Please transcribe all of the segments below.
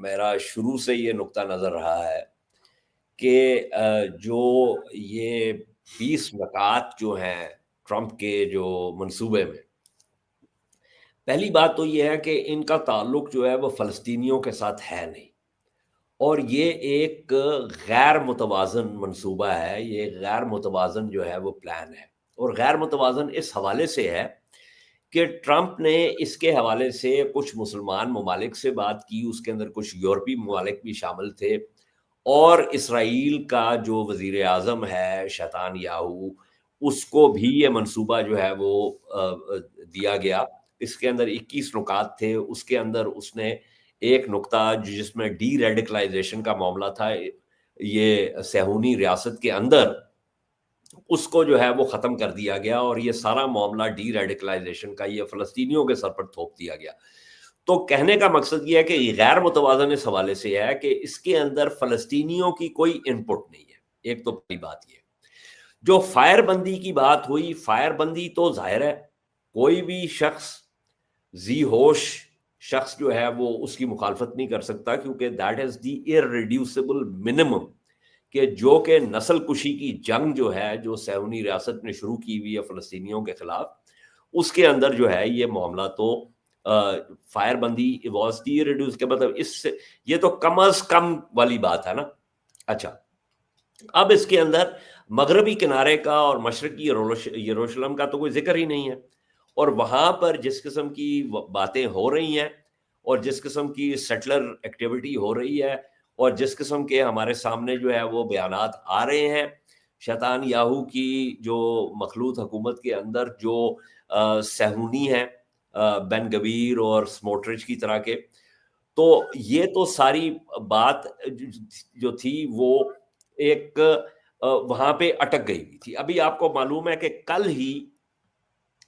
میرا شروع سے یہ نقطہ نظر رہا ہے کہ جو یہ 20 نکات جو ہیں ٹرمپ کے جو منصوبے میں، پہلی بات تو یہ ہے کہ ان کا تعلق جو ہے وہ فلسطینیوں کے ساتھ ہے نہیں، اور یہ ایک غیر متوازن منصوبہ ہے، یہ غیر متوازن جو ہے وہ پلان ہے، اور غیر متوازن اس حوالے سے ہے کہ ٹرمپ نے اس کے حوالے سے کچھ مسلمان ممالک سے بات کی، اس کے اندر کچھ یورپی ممالک بھی شامل تھے، اور اسرائیل کا جو وزیر اعظم ہے شیطان یاہو، اس کو بھی یہ منصوبہ جو ہے وہ دیا گیا۔ اس کے اندر 21 نکات تھے، اس کے اندر اس نے ایک نقطہ جس میں ڈی ریڈیکلائزیشن کا معاملہ تھا، یہ صہیونی ریاست کے اندر، اس کو جو ہے وہ ختم کر دیا گیا، اور یہ سارا معاملہ ڈی ریڈیکلائزیشن کا یہ فلسطینیوں کے سر پر تھوپ دیا گیا۔ تو کہنے کا مقصد یہ ہے کہ یہ غیر متوازن اس حوالے سے ہے کہ اس کے اندر فلسطینیوں کی کوئی انپٹ نہیں ہے۔ ایک تو پہلی بات یہ، جو فائر بندی کی بات ہوئی، فائر بندی تو ظاہر ہے کوئی بھی شخص، ذی ہوش شخص جو ہے وہ اس کی مخالفت نہیں کر سکتا، کیونکہ that is the irreducible minimum، کہ جو کہ نسل کشی کی جنگ جو ہے جو صہیونی ریاست نے شروع کی ہوئی ہے فلسطینیوں کے خلاف، اس کے اندر جو ہے یہ معاملہ تو فائر بندی واز دی ریڈیوس کے مطلب اس سے یہ تو کم از کم والی بات ہے نا۔ اچھا، اب اس کے اندر مغربی کنارے کا اور مشرقی یروشلم کا تو کوئی ذکر ہی نہیں ہے، اور وہاں پر جس قسم کی باتیں ہو رہی ہیں اور جس قسم کی سیٹلر ایکٹیویٹی ہو رہی ہے اور جس قسم کے ہمارے سامنے جو ہے وہ بیانات آ رہے ہیں شیطان یاہو کی جو مخلوط حکومت کے اندر جو صہیونی ہیں بن گویر اور سموٹرچ کی طرح کے، تو یہ تو ساری بات جو تھی وہ ایک وہاں پہ اٹک گئی ہوئی تھی۔ ابھی آپ کو معلوم ہے کہ کل ہی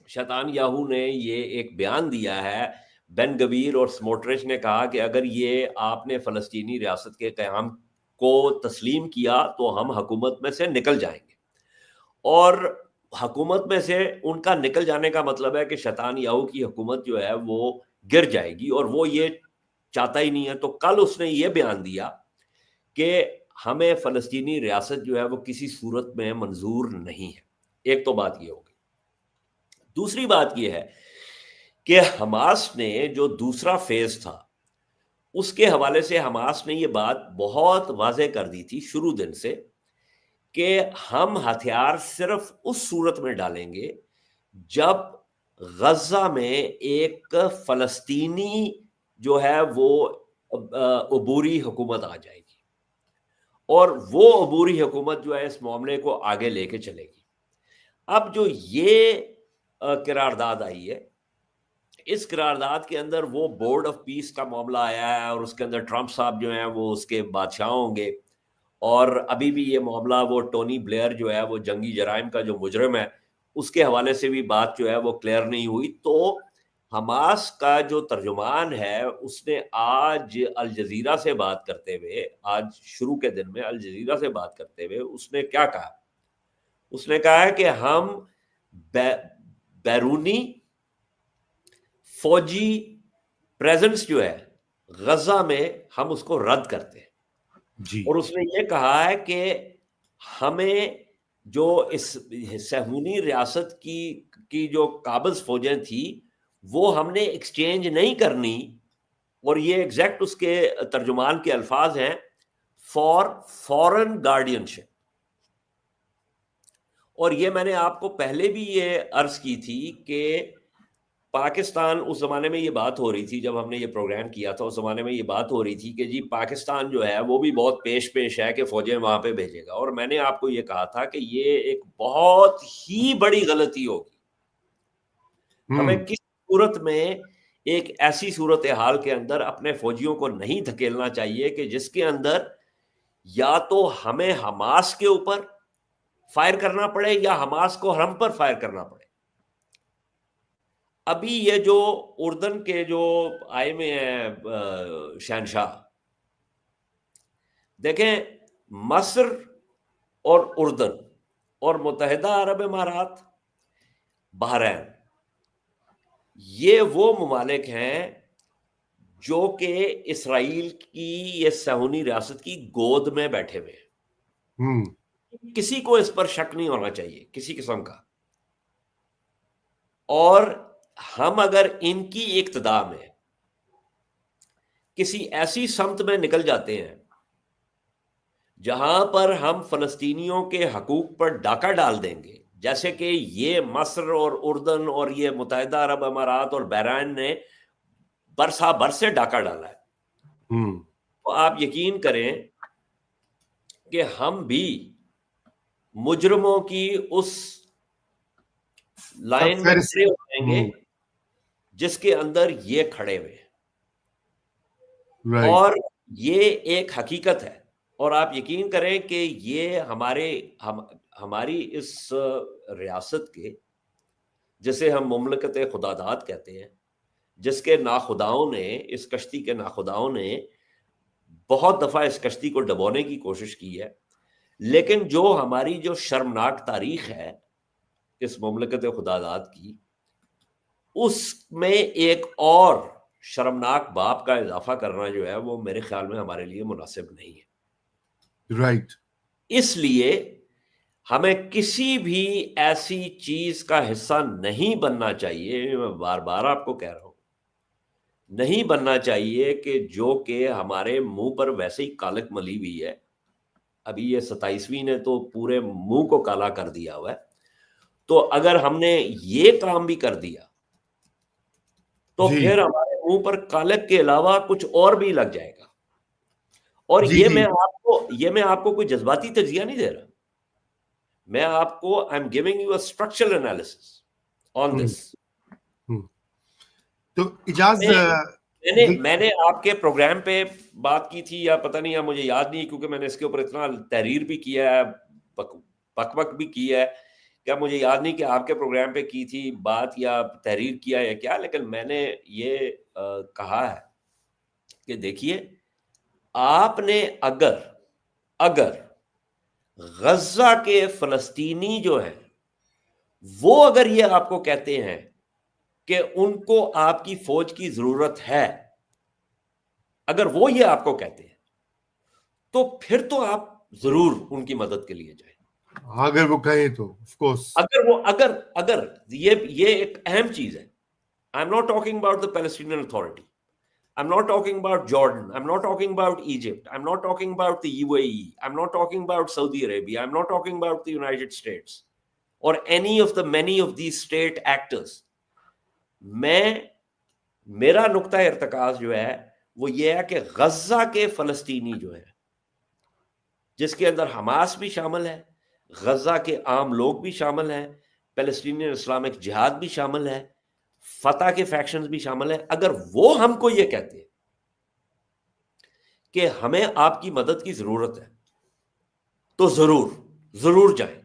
شیطان یاہو نے یہ ایک بیان دیا ہے، بن گویر اور سموٹرچ نے کہا کہ اگر یہ آپ نے فلسطینی ریاست کے قیام کو تسلیم کیا تو ہم حکومت میں سے نکل جائیں گے، اور حکومت میں سے ان کا نکل جانے کا مطلب ہے کہ شیطان یاہو کی حکومت جو ہے وہ گر جائے گی، اور وہ یہ چاہتا ہی نہیں ہے۔ تو کل اس نے یہ بیان دیا کہ ہمیں فلسطینی ریاست جو ہے وہ کسی صورت میں منظور نہیں ہے۔ ایک تو بات یہ ہوگی۔ دوسری بات یہ ہے کہ حماس نے جو دوسرا فیز تھا اس کے حوالے سے حماس نے یہ بات بہت واضح کر دی تھی شروع دن سے کہ ہم ہتھیار صرف اس صورت میں ڈالیں گے جب غزہ میں ایک فلسطینی جو ہے وہ عبوری حکومت آ جائے گی، اور وہ عبوری حکومت جو ہے اس معاملے کو آگے لے کے چلے گی۔ اب جو یہ قرارداد آئی ہے، اس قرارداد کے اندر وہ بورڈ آف پیس کا معاملہ آیا ہے، اور اس کے اندر ٹرمپ صاحب جو ہیں وہ اس کے بادشاہ ہوں گے، اور ابھی بھی یہ معاملہ وہ ٹونی بلیئر جو ہے وہ جنگی جرائم کا جو مجرم ہے اس کے حوالے سے بھی بات جو ہے وہ کلیئر نہیں ہوئی۔ تو حماس کا جو ترجمان ہے اس نے آج الجزیرہ سے بات کرتے ہوئے، آج شروع کے دن میں الجزیرہ سے بات کرتے ہوئے اس نے کیا کہا؟ اس نے کہا ہے کہ ہم بیرونی فوجی پریزنس جو ہے غزہ میں ہم اس کو رد کرتے ہیں، جی، اور اس نے یہ کہا ہے کہ ہمیں جو اس صہیونی ریاست کی جو قابض فوجیں تھی وہ ہم نے ایکسچینج نہیں کرنی، اور یہ ایگزیکٹ اس کے ترجمان کے الفاظ ہیں، فار فورن گارڈین شپ۔ اور یہ میں نے آپ کو پہلے بھی یہ عرض کی تھی کہ پاکستان، اس زمانے میں یہ بات ہو رہی تھی جب ہم نے یہ پروگرام کیا تھا، اس زمانے میں یہ بات ہو رہی تھی کہ جی پاکستان جو ہے وہ بھی بہت پیش ہے کہ فوجیں وہاں پہ بھیجے گا، اور میں نے آپ کو یہ کہا تھا کہ یہ ایک بہت ہی بڑی غلطی ہوگی۔ ہمیں کس صورت میں ایک ایسی صورتحال کے اندر اپنے فوجیوں کو نہیں دھکیلنا چاہیے کہ جس کے اندر یا تو ہمیں حماس کے اوپر فائر کرنا پڑے یا حماس کو ہم پر فائر کرنا پڑے۔ ابھی یہ جو اردن کے جو آئے میں ہیں شہنشاہ، دیکھیں مصر اور اردن اور متحدہ عرب امارات، بحرین، یہ وہ ممالک ہیں جو کہ اسرائیل کی یہ صہیونی ریاست کی گود میں بیٹھے ہوئے ہیں. کسی کو اس پر شک نہیں ہونا چاہیے کسی قسم کا. اور ہم اگر ان کی اقتدا میں کسی ایسی سمت میں نکل جاتے ہیں جہاں پر ہم فلسطینیوں کے حقوق پر ڈاکہ ڈال دیں گے، جیسے کہ یہ مصر اور اردن اور یہ متحدہ عرب امارات اور بحرین نے برسا برس سے ڈاکہ ڈالا ہے، تو آپ یقین کریں کہ ہم بھی مجرموں کی اس لائن میں کھڑے ہو جائیں گے جس کے اندر یہ کھڑے ہوئے ہیں. اور یہ ایک حقیقت ہے، اور آپ یقین کریں کہ یہ ہماری اس ریاست کے، جسے ہم مملکت خداداد کہتے ہیں، جس کے ناخداؤں نے، اس کشتی کے ناخداؤں نے بہت دفعہ اس کشتی کو ڈبونے کی کوشش کی ہے، لیکن جو ہماری جو شرمناک تاریخ ہے اس مملکت خداداد کی، اس میں ایک اور شرمناک باپ کا اضافہ کرنا جو ہے وہ میرے خیال میں ہمارے لیے مناسب نہیں ہے. رائٹ. اس لیے ہمیں کسی بھی ایسی چیز کا حصہ نہیں بننا چاہیے، میں بار بار آپ کو کہہ رہا ہوں، نہیں بننا چاہیے کہ جو کہ ہمارے منہ پر ویسے ہی کالک ملی ہوئی ہے. ابھی یہ 27ویں نے تو پورے منہ کو کالا کر دیا ہوا ہے، تو اگر ہم نے یہ کام بھی کر دیا تو پھر ہمارے منہ پر کالک کے علاوہ کچھ اور بھی لگ جائے گا. اور یہ میں آپ کو کوئی جذباتی تجزیہ نہیں دے رہا، میں آپ کو I am giving you a structural analysis on this. تو میں نے آپ کے پروگرام پہ بات کی تھی، یا پتہ نہیں، یا مجھے یاد نہیں، کیونکہ میں نے اس کے اوپر اتنا تحریر بھی کیا ہے، بک بک بھی کی ہے، کیا مجھے یاد نہیں کہ آپ کے پروگرام پہ کی تھی بات یا تحریر کیا یا کیا. لیکن میں نے یہ کہا ہے کہ دیکھیے، آپ نے اگر غزہ کے فلسطینی جو ہیں وہ اگر یہ آپ کو کہتے ہیں کہ ان کو آپ کی فوج کی ضرورت ہے، اگر وہ یہ آپ کو کہتے ہیں تو پھر تو آپ ضرور ان کی مدد کے لیے جائیں، اگر وہ کہیں تو of course. اگر یہ ایک اہم چیز ہے. I'm not talking about the Palestinian Authority. I'm not talking about Jordan. I'm not talking about Egypt. I'm not talking about the UAE. I'm not talking about Saudi Arabia. I'm not talking about the United States or many of these state actors. میرا نقطہ ارتکاز جو ہے وہ یہ ہے کہ غزہ کے فلسطینی جو ہے، جس کے اندر حماس بھی شامل ہے، غزہ کے عام لوگ بھی شامل ہیں، پیلسٹینین اسلامک جہاد بھی شامل ہے، فتح کے فیکشنز بھی شامل ہیں، اگر وہ ہم کو یہ کہتے ہیں کہ ہمیں آپ کی مدد کی ضرورت ہے تو ضرور جائیں.